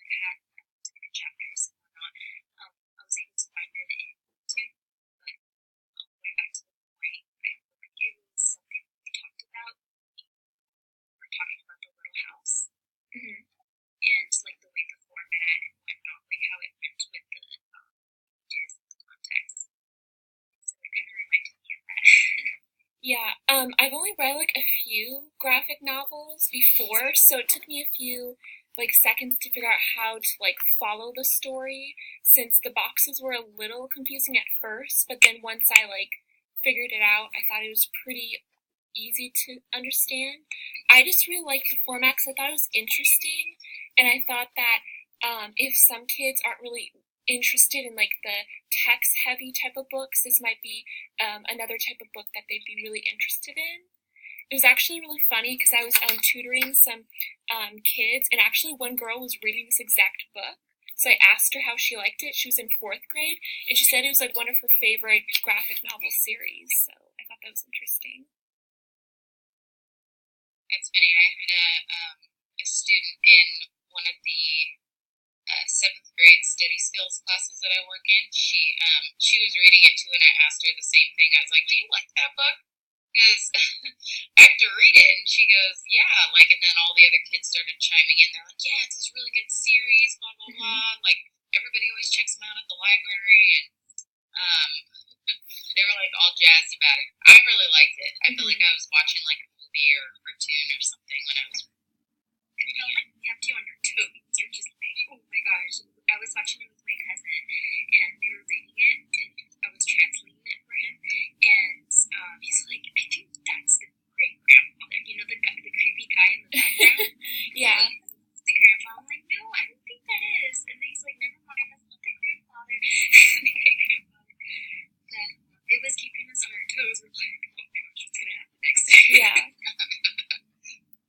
had different chapters and whatnot. I was able to find it in YouTube, but going back to the point, I feel like it was something we talked about. We're talking about the little house Mhm. and like the way the format and whatnot, like how it went with the images and the context. So it kind of reminded me of that. Yeah, I've only read like a few graphic novels before, so it took me a few like seconds to figure out how to like follow the story since the boxes were a little confusing at first, but then once I like figured it out, I thought it was pretty easy to understand. I just really liked the format because I thought it was interesting, and I thought that if some kids aren't really interested in like the text heavy type of books, this might be another type of book that they'd be really interested in. It was actually really funny because I was tutoring some kids, and actually one girl was reading this exact book. So I asked her how she liked it. She was in fourth grade, and she said it was like one of her favorite graphic novel series. So I thought that was interesting. It's funny. I had a student in one of the seventh grade study skills classes that I work in. She was reading it too, and I asked her the same thing. I was like, "Do you like that book?" Because I have to read it, and she goes, "Yeah." Like, and then all the other kids started chiming in. They're like, "Yeah, it's this really good series." Blah blah Mm-hmm. blah. Like everybody always checks them out at the library, and um, they were like all jazzed about it. I really liked it. I feel like Mm-hmm. I was watching like a movie or a cartoon or something when I was It felt like it kept you on your toes. You're just like, oh my gosh. I was watching it with my cousin, and we were reading it, and I was translating it for him, and he's like, I think that's the great grandfather. You know, the creepy guy in the background. Yeah. That's the grandpa. I'm like, no, I don't think that is. And then he's like, never mind, that's not the grandfather. The great grandfather. But it was keeping us on our toes. We're like, oh my gosh, what's gonna happen next? Yeah.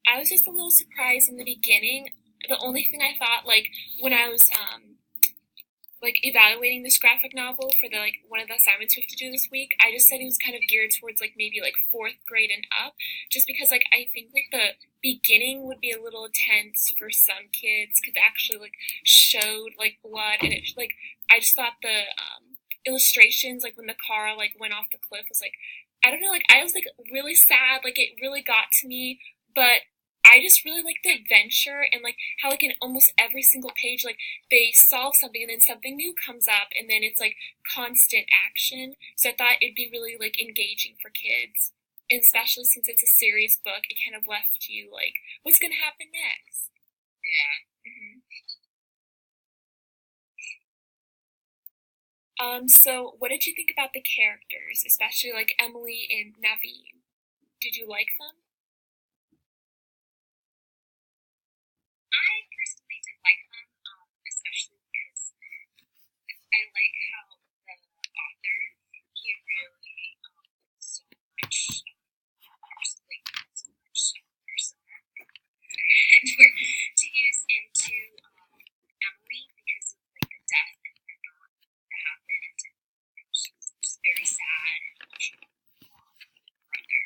I was just a little surprised in the beginning. The only thing I thought, like, when I was like evaluating this graphic novel for the like one of the assignments we have to do this week, I just said it was kind of geared towards like maybe like fourth grade and up, just because like I think like the beginning would be a little tense for some kids because it actually like showed like blood, and it like I just thought the illustrations like when the car like went off the cliff was like, I don't know, like I was like really sad, like it really got to me, but I just really like the adventure and like how like in almost every single page like they solve something and then something new comes up and then it's like constant action. So I thought it'd be really like engaging for kids. And especially since it's a serious book, it kind of left you like, what's gonna happen next? yeah. Mm-hmm. So what did you think about the characters, especially like Emily and Naveen? Did you like them? I personally did like them, especially because I like how the author he really so much like so much persona and to use into Emily because of like the death and whatnot that happened, and she was just very sad and emotional for her brother,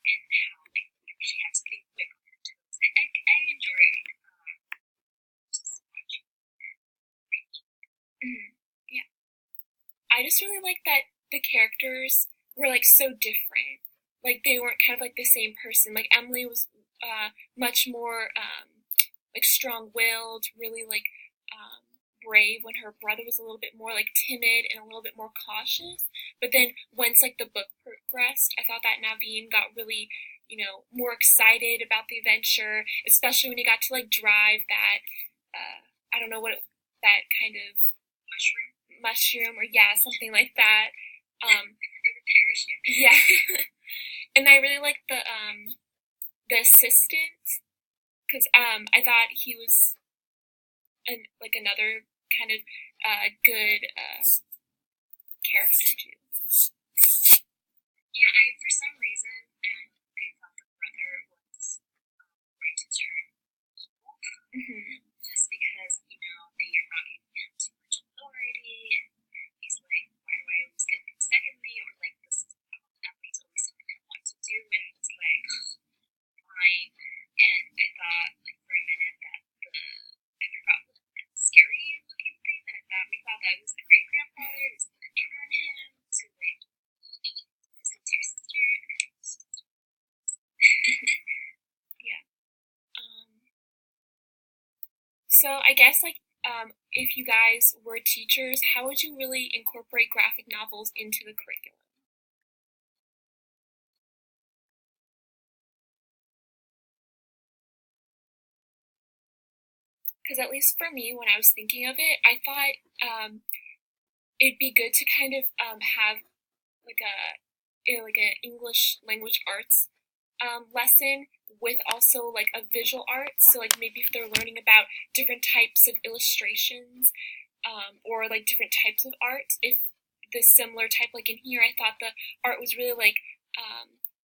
and how like she had to think quick on her toes. I enjoyed just watching her read. Mm-hmm. Yeah. I just really like that the characters were like so different. Like they weren't kind of like the same person. Like Emily was much more like strong-willed, really like brave, when her brother was a little bit more like timid and a little bit more cautious. But then once like the book progressed, I thought that Naveen got really, more excited about the adventure, especially when he got to like drive that I don't know what that kind of Mushroom mushroom, or yeah, something like that. or the parachute. Yeah. And I really liked the assistant because I thought he was like another kind of good character too. Yeah, for some reason, I thought the brother was going to turn evil, Mm-hmm. just because, they are not giving him too much authority, and he's like, why do I always get things secondly, or like, this is Emily's always telling him what to do, and he's like, fine. And I thought, like, for a minute that I forgot what it was. So I guess like if you guys were teachers, how would you really incorporate graphic novels into the curriculum? Because at least for me, when I was thinking of it, I thought it'd be good to kind of have like a English language arts lesson with also like a visual arts. So like maybe if they're learning about different types of illustrations or like different types of art, if the similar type like in here, I thought the art was really like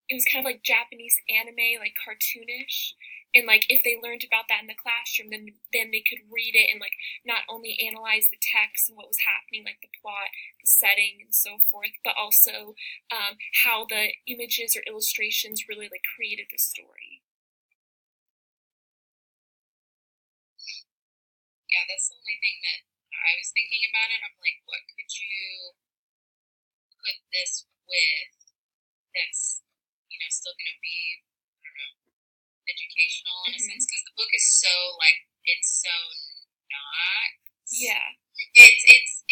it was kind of like Japanese anime, like cartoonish. And like if they learned about that in the classroom, then they could read it and like not only analyze the text and what was happening, like the plot, the setting, and so forth, but also how the images or illustrations really like created the story. Yeah, that's the only thing that I was thinking about it. I'm like, what could you put this with that's, still going to be, I don't know, educational in a sense? Because the book is so, like, it's so not. Yeah. It's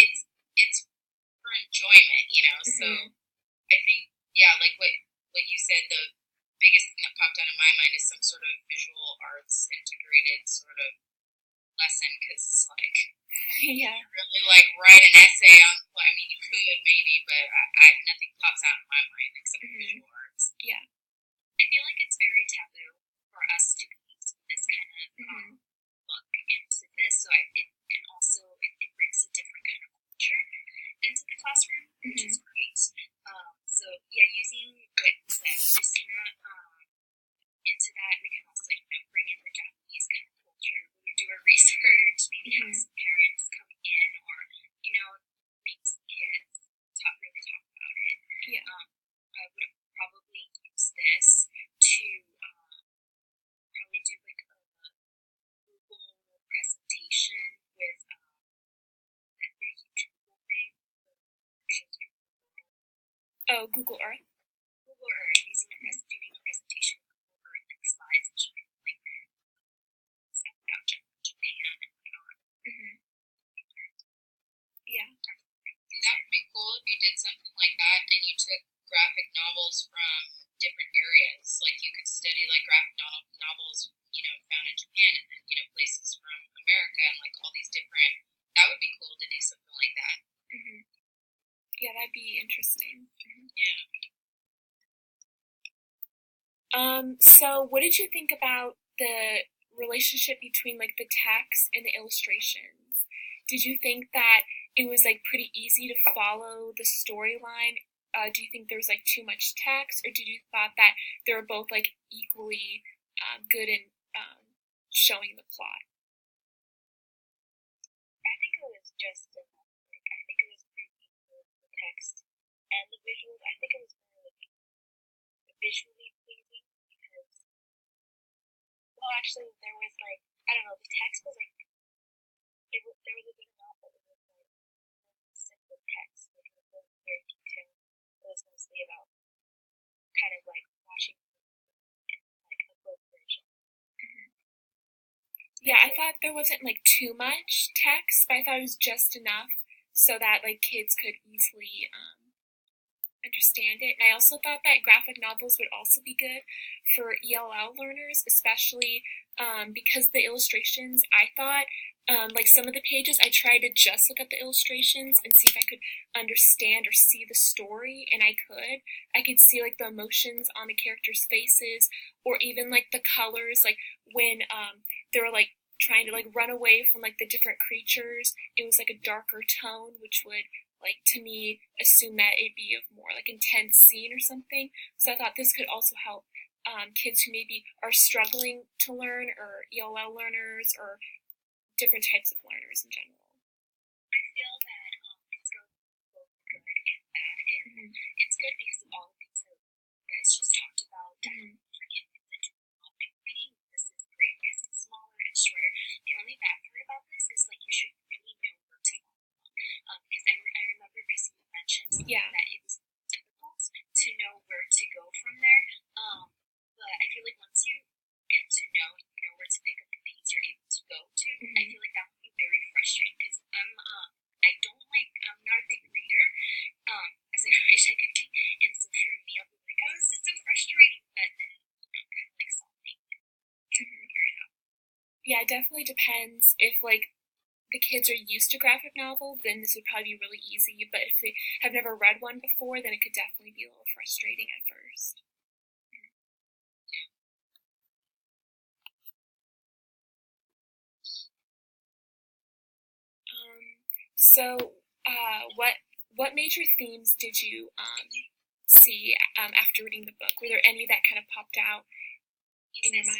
for enjoyment, So I think, yeah, like what you said, the biggest thing that popped out of my mind is some sort of visual arts integrated sort of lesson, because it's like, yeah, really like write an essay on. Well, I mean, you could maybe, but nothing pops out in my mind except visual arts. Yeah, I feel like it's very taboo for us to use this kind of look into this. So and also it brings a different kind of culture into the classroom, which is great. So yeah, using what you said, Christina, into that, we can also bring in the Japanese kind of culture. We do our research, maybe have some parents coming in, or make some kids really talk about it. Yeah. I would probably use this to probably do like a Google presentation with that very huge Google thing. Oh, Google Earth. Google Earth, using doing a presentation with Google Earth, like slides and showing like stuff about Japan and whatnot. Yeah. That would be cool if you did something like that and you took graphic novels from different areas. Like you could study like graphic novels, found in Japan, and then places from America, and like all these different. That would be cool to do something like that. Yeah, that'd be interesting. Yeah. So what did you think about the relationship between like the text and the illustrations? Did you think that it was like pretty easy to follow the storyline? Do you think there was like too much text, or did you thought that they were both like equally good in showing the plot? I think it was just enough. Like, I think it was pretty equal, the text and the visuals. I think it was more like visually pleasing because, well, actually, there was like, I don't know, the text was like, there was a good amount, but it was like simple text, like it was very detailed. It was mostly about kind of like watching in like a book version. Yeah, I thought there wasn't like too much text, but I thought it was just enough so that like kids could easily understand it. And I also thought that graphic novels would also be good for ELL learners, especially because the illustrations, I thought, like some of the pages, I tried to just look at the illustrations and see if I could understand or see the story, and I could. I could see like the emotions on the characters' faces, or even like the colors, like when they were like trying to like run away from like the different creatures, it was like a darker tone, which would like to me assume that it'd be a more like intense scene or something. So I thought this could also help kids who maybe are struggling to learn, or ELL learners, or different types of learners in general. I feel that it's both good and bad. And it's good because of all the things that you guys just talked about. Reading, this is great because it's smaller and shorter. The only bad part about this is like you should really know where to go. Because I remember Christina mentioned that it was difficult to know where to go from there. But I feel like once you get to know where to pick up the piece you're able to go to, I feel Yeah, it definitely depends. If like the kids are used to graphic novels, then this would probably be really easy. But if they have never read one before, then it could definitely be a little frustrating at first. So, what major themes did you see after reading the book? Were there any that kind of popped out in your mind?